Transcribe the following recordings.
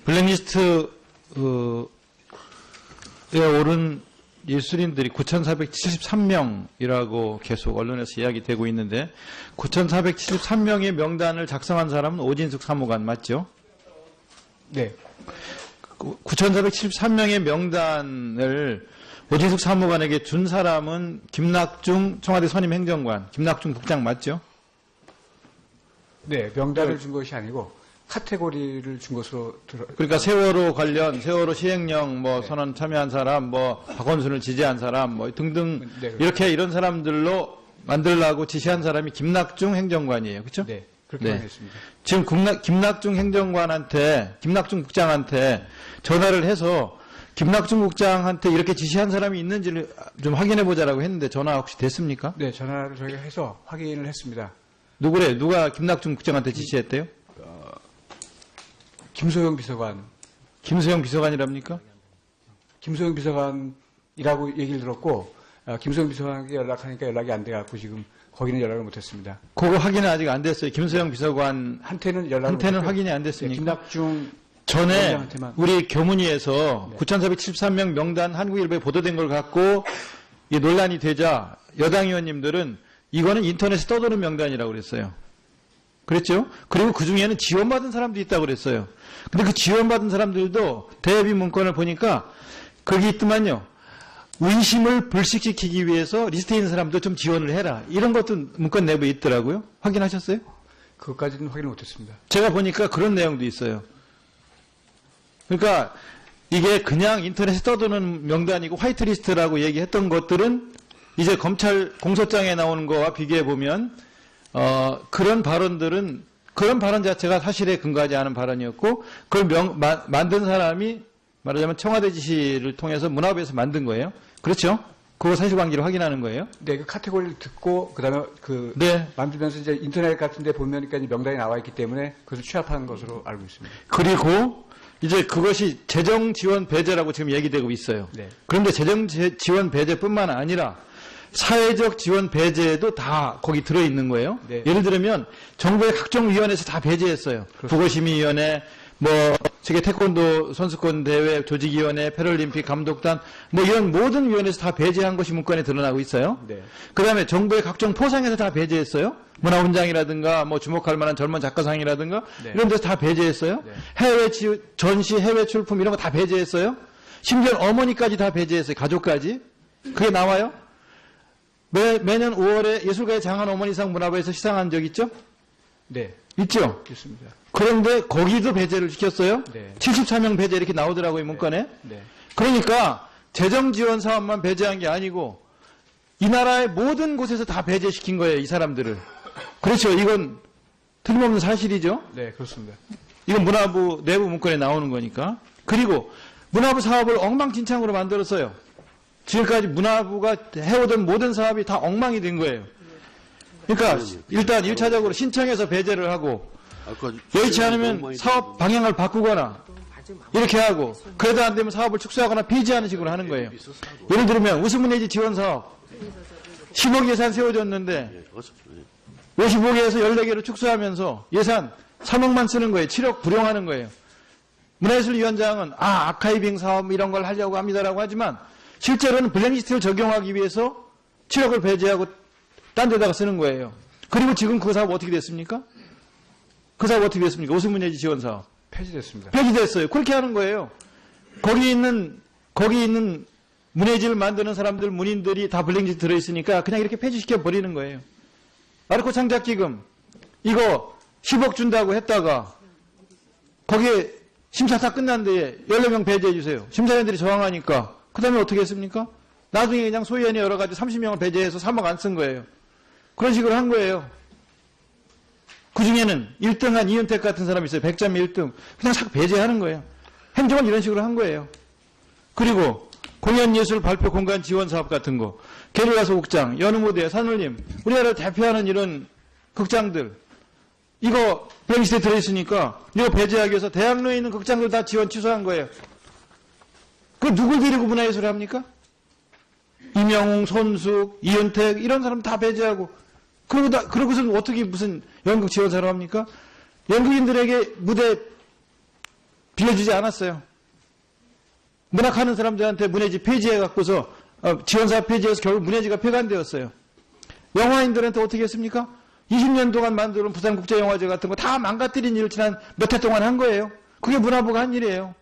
블랙리스트에 오른 예술인들이 9,473명이라고 계속 언론에서 이야기되고 있는데 9,473명의 명단을 작성한 사람은 오진숙 사무관 맞죠? 네. 9,473명의 명단을 오진숙 사무관에게 준 사람은 김낙중 청와대 선임 행정관, 김낙중 국장 맞죠? 네, 명단을 준 것이 아니고 카테고리를 준 것으로 그러니까 세월호 관련, 세월호 시행령 선언 참여한 사람, 박원순을 지지한 사람, 등등 네, 이렇게 이런 사람들로 만들라고 지시한 사람이 김낙중 행정관이에요, 그렇죠? 네, 그렇게 했습니다. 지금 김낙중 행정관한테, 김낙중 국장한테 전화를 해서 김낙중 국장한테 이렇게 지시한 사람이 있는지를 좀 확인해 보자라고 했는데 전화 혹시 됐습니까? 네, 전화를 저희가 해서 확인을 했습니다. 누구래? 누가 김낙중 국장한테 지시했대요? 김소영 비서관. 김소영 비서관이랍니까? 김소영 비서관이라고 얘기를 들었고, 김소영 비서관에게 연락하니까 연락이 안 돼갖고 지금 거기는 연락을 못했습니다. 그거 확인은 아직 안 됐어요. 김소영 비서관 한테는 확인이 안 됐습니까? 네, 김낙중 전에 위원장한테만. 우리 교문위에서 네. 9,473명 명단 한국일보에 보도된 걸 갖고 이 논란이 되자 여당 의원님들은 이거는 인터넷에 떠도는 명단이라고 그랬어요. 그랬죠? 그리고 그 중에는 지원받은 사람도 있다고 그랬어요. 근데 그 지원받은 사람들도 대여비 문건을 보니까 거기 있더만요. 의심을 불식시키기 위해서 리스트에 있는 사람도 좀 지원을 해라. 이런 것도 문건 내부에 있더라고요. 확인하셨어요? 그것까지는 확인을 못했습니다. 제가 보니까 그런 내용도 있어요. 그러니까 이게 그냥 인터넷에 떠도는 명단이고 화이트리스트라고 얘기했던 것들은 이제 검찰 공소장에 나오는 거와 비교해 보면 그런 발언들은 그런 발언 자체가 사실에 근거하지 않은 발언이었고 그걸 만든 사람이 말하자면 청와대 지시를 통해서 문화부에서 만든 거예요. 그렇죠? 그거 사실관계를 확인하는 거예요. 네, 그 카테고리를 듣고 그다음에 네. 만들면서 이제 인터넷 같은데 보면니까 명단이 나와 있기 때문에 그것을 취합한 것으로 알고 있습니다. 그리고 이제 그것이 재정 지원 배제라고 지금 얘기되고 있어요. 네. 그런데 재정 지원 배제뿐만 아니라 사회적 지원 배제도 다 거기 들어있는 거예요. 네. 예를 들면 정부의 각종 위원회에서 다 배제했어요. 국어심의위원회, 세계 태권도 선수권 대회 조직위원회, 패럴림픽 감독단, 이런 모든 위원회에서 다 배제한 것이 문건에 드러나고 있어요. 네. 그 다음에 정부의 각종 포상에서 다 배제했어요. 문화훈장이라든가, 주목할 만한 젊은 작가상이라든가, 네. 이런 데서 다 배제했어요. 네. 해외 전시, 해외 출품 이런 거 다 배제했어요. 심지어 어머니까지 다 배제했어요. 가족까지. 그게 나와요. 매년 5월에 예술가의 장한 어머니상 문화부에서 시상한 적 있죠? 네. 있죠? 있습니다. 그런데 거기도 배제를 시켰어요. 네. 74명 배제 이렇게 나오더라고요, 문건에. 네. 그러니까 재정 지원 사업만 배제한 게 아니고 이 나라의 모든 곳에서 다 배제시킨 거예요, 이 사람들을. 그렇죠. 이건 틀림없는 사실이죠. 네, 그렇습니다. 이건 문화부 내부 문건에 나오는 거니까. 그리고 문화부 사업을 엉망진창으로 만들었어요. 지금까지 문화부가 해오던 모든 사업이 다 엉망이 된 거예요. 그러니까 일단 1차적으로 신청해서 배제를 하고 여의치 않으면 사업 방향을 바꾸거나 이렇게 하고 그래도 안 되면 사업을 축소하거나 폐지하는 식으로 하는 거예요. 예를 들면 우수문예지 지원 사업 10억 예산 세워졌는데 55개에서 14개로 축소하면서 예산 3억만 쓰는 거예요. 7억 불용하는 거예요. 문화예술위원장은 아카이빙 사업 이런 걸 하려고 합니다라고 하지만 실제로는 블랙리스트를 적용하기 위해서 7억을 배제하고 딴 데다가 쓰는 거예요. 그리고 지금 그 사업 어떻게 됐습니까? 그 사업 어떻게 됐습니까? 우수문예지 지원 사업. 폐지됐습니다. 폐지됐어요. 그렇게 하는 거예요. 거기 있는 문예지를 만드는 사람들, 문인들이 다 블랙리스트 들어있으니까 그냥 이렇게 폐지시켜 버리는 거예요. 아르코 창작기금 이거 10억 준다고 했다가 거기에 심사 다 끝났는데 14명 배제해 주세요. 심사위원들이 저항하니까 그 다음에 어떻게 했습니까? 나중에 그냥 소위원회 여러 가지 30명을 배제해서 3억 안 쓴 거예요. 그런 식으로 한 거예요. 그 중에는 1등한 이은택 같은 사람이 있어요. 100점에 1등. 그냥 싹 배제하는 거예요. 행정은 이런 식으로 한 거예요. 그리고 공연예술 발표 공간 지원 사업 같은 거, 게릴라 소극장, 연우무대, 산울림, 우리나라를 대표하는 이런 극장들, 이거 블랙리스트에 들어있으니까 이거 배제하기 위해서 대학로에 있는 극장들 다 지원 취소한 거예요. 그 누굴 데리고 문화예술을 합니까? 이명웅, 손숙, 이은택 이런 사람 다 배제하고 그러고서 어떻게 무슨 연극 지원사로 합니까? 연극인들에게 무대 빌려주지 않았어요. 문학하는 사람들한테 문해지 폐지해갖고서 지원사업 폐지해서 결국 문해지가 폐간되었어요. 영화인들한테 어떻게 했습니까? 20년 동안 만들어온 부산국제영화제 같은 거 다 망가뜨린 일을 지난 몇 해 동안 한 거예요. 그게 문화부가 한 일이에요.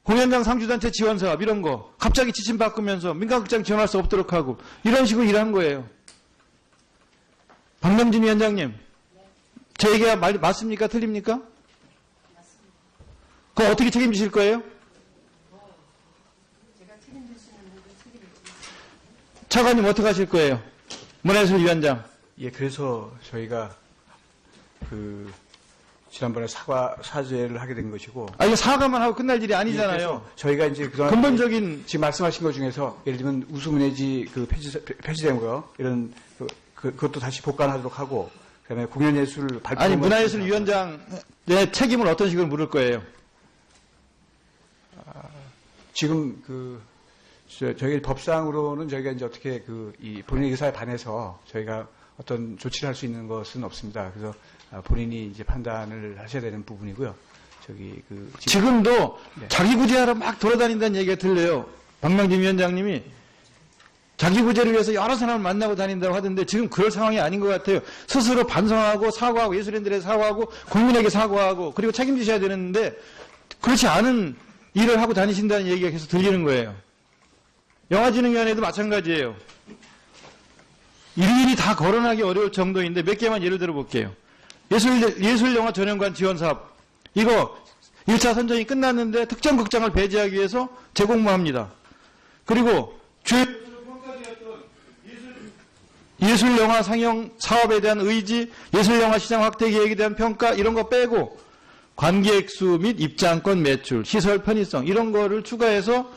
공연장 상주단체 지원사업 이런 거 갑자기 지침 바꾸면서 민간극장 지원할 수 없도록 하고 이런 식으로 일한 거예요. 박명진 위원장님, 제 얘기가 맞습니까? 틀립니까? 그거 어떻게 책임지실 거예요? 차관님 어떻게 하실 거예요? 문화예술위원장. 예, 그래서 저희가 지난번에 사죄를 하게 된 것이고. 이거 사과만 하고 끝날 일이 아니잖아요. 예, 그래서 저희가 이제 그동안 근본적인 지금 말씀하신 것 중에서 예를 들면 우수문예지 폐지된 거 이런 그것도 다시 복관하도록 하고 그다음에 공연예술 발표 문화예술위원장의 책임을 어떤 식으로 물을 거예요? 지금 저희 법상으로는 저희가 이제 어떻게 이 본인의 의사에 반해서 저희가 어떤 조치를 할 수 있는 것은 없습니다. 그래서 본인이 이제 판단을 하셔야 되는 부분이고요. 지금도 네. 자기 구제하러 막 돌아다닌다는 얘기가 들려요. 박명진 위원장님이 자기 구제를 위해서 여러 사람을 만나고 다닌다고 하던데 지금 그럴 상황이 아닌 것 같아요. 스스로 반성하고 사과하고 예술인들에게 사과하고 국민에게 사과하고 그리고 책임지셔야 되는데 그렇지 않은 일을 하고 다니신다는 얘기가 계속 들리는 거예요. 영화진흥위원회도 마찬가지예요. 일일이 다 거론하기 어려울 정도인데 몇 개만 예를 들어볼게요. 예술영화 전용관 지원사업. 이거 1차 선정이 끝났는데 특정 극장을 배제하기 위해서 재공모합니다. 그리고 예술영화 상영 사업에 대한 의지, 예술영화 시장 확대 계획에 대한 평가 이런 거 빼고 관객 수 및 입장권 매출, 시설 편의성 이런 거를 추가해서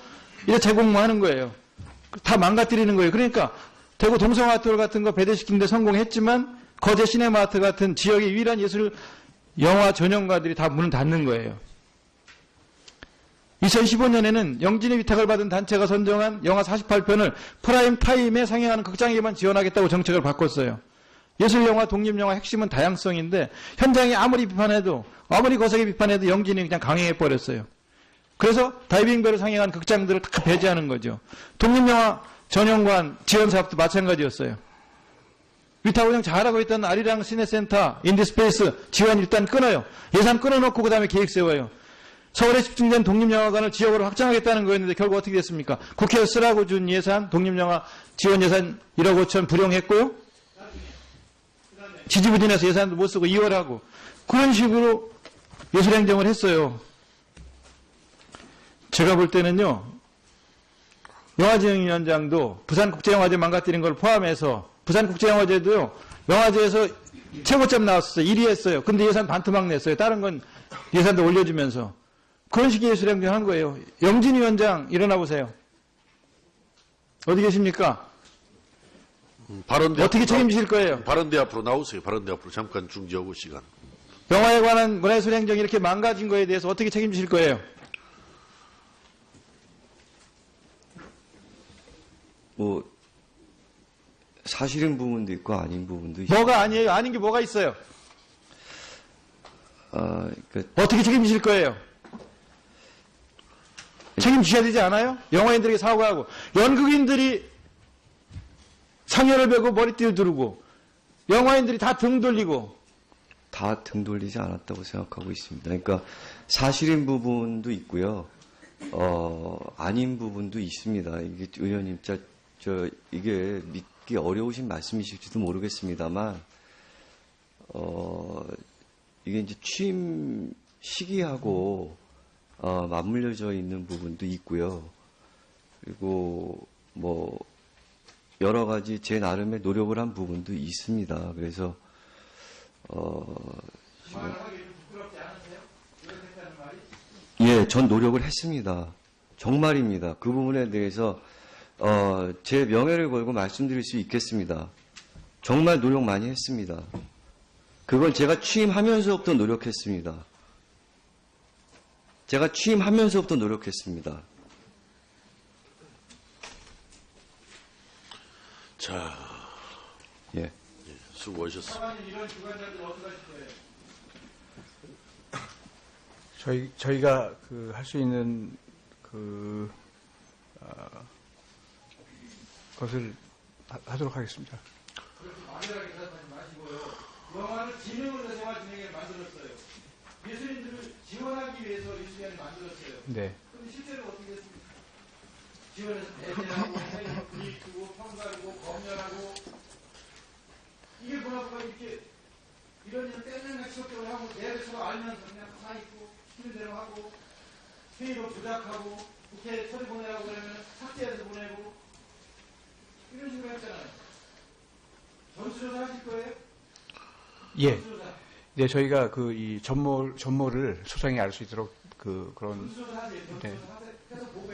이제 재공모하는 거예요. 다 망가뜨리는 거예요. 그러니까 대구 동성아트홀 같은 거 배대시키는 데 성공했지만 거제 시네마트 같은 지역의 유일한 예술 영화 전용가들이 다 문을 닫는 거예요. 2015년에는 영진의 위탁을 받은 단체가 선정한 영화 48편을 프라임 타임에 상영하는 극장에만 지원하겠다고 정책을 바꿨어요. 예술영화, 독립영화 핵심은 다양성인데 현장에 아무리 비판해도 아무리 거세게 비판해도 영진이 그냥 강행해버렸어요. 그래서 다이빙별을 상영한 극장들을 다 배제하는 거죠. 독립영화 전용관 지원 사업도 마찬가지였어요. 위탁 운영 잘하고 있던 아리랑 시네센터, 인디스페이스 지원 일단 끊어요. 예산 끊어놓고 그 다음에 계획 세워요. 서울에 집중된 독립영화관을 지역으로 확장하겠다는 거였는데 결국 어떻게 됐습니까? 국회에서 쓰라고 준 예산, 독립영화 지원 예산 1억 5천 불용했고요. 지지부진해서 예산도 못 쓰고 2월하고 그런 식으로 예술행정을 했어요. 제가 볼 때는요. 영화진흥위원장도 부산국제영화제 망가뜨린 걸 포함해서 부산국제영화제도요. 영화제에서 최고점 나왔었어요. 1위 했어요. 근데 예산 반토막 냈어요. 다른 건 예산도 올려주면서. 그런 식의 예술행정 한 거예요. 영진 위원장 일어나 보세요. 어디 계십니까? 발언대 어떻게 책임지실 거예요? 발언대 앞으로 나오세요. 발언대 앞으로 잠깐 중지하고 시간. 영화에 관한 문화예술행정이 이렇게 망가진 거에 대해서 어떻게 책임지실 거예요? 사실인 부분도 있고 아닌 부분도 있고. 뭐가 아니에요? 아닌 게 뭐가 있어요? 어떻게 책임지실 거예요? 책임지셔야 되지 않아요? 영화인들에게 사과하고 연극인들이 상여를 베고 머리띠를 두르고 영화인들이 다 등 돌리고 다 등 돌리지 않았다고 생각하고 있습니다. 그러니까 사실인 부분도 있고요. 아닌 부분도 있습니다. 이게 의원님, 이게 믿기 어려우신 말씀이실지도 모르겠습니다만, 이게 이제 취임 시기하고, 맞물려져 있는 부분도 있고요. 그리고 여러 가지 제 나름의 노력을 한 부분도 있습니다. 그래서, 예, 전 노력을 했습니다. 정말입니다. 그 부분에 대해서 제 명예를 걸고 말씀드릴 수 있겠습니다. 정말 노력 많이 했습니다. 그걸 제가 취임하면서부터 노력했습니다. 제가 취임하면서부터 노력했습니다. 자, 예. 수고하셨습니다. 차관님 이런 주관자들 어떻게 하실 거예요? 저희가 할 수 있는 것을 하도록 하겠습니다. 막연하게 생각하지 마시고요. 영화를 진흥으로 생활진흥에 만들었어요. 예술인들을 지원하기 위해서 유수연이 만들었어요. 네. 그런데 실제로 어떻게 됐습니까? 지원해서 배제하고, 분위기 주고, 평가하고, 검열하고, 이게 문화부가 이렇게 이런 일을 떼내는 지속적으로 하고, 내에서 알면서 그냥 가만히 있고, 시키는 대로 하고, 회의로 조작하고, 국회 처리 보내라고 그러면 삭제해서 보내고, 이런 식으로 했잖아요. 전수조사 하실 거예요? 예. 전수조사. 네, 저희가 이 전모를 소상히 알 수 있도록 그런 전수조사 하세요. 전수조사 네. 하세요. 해서 보고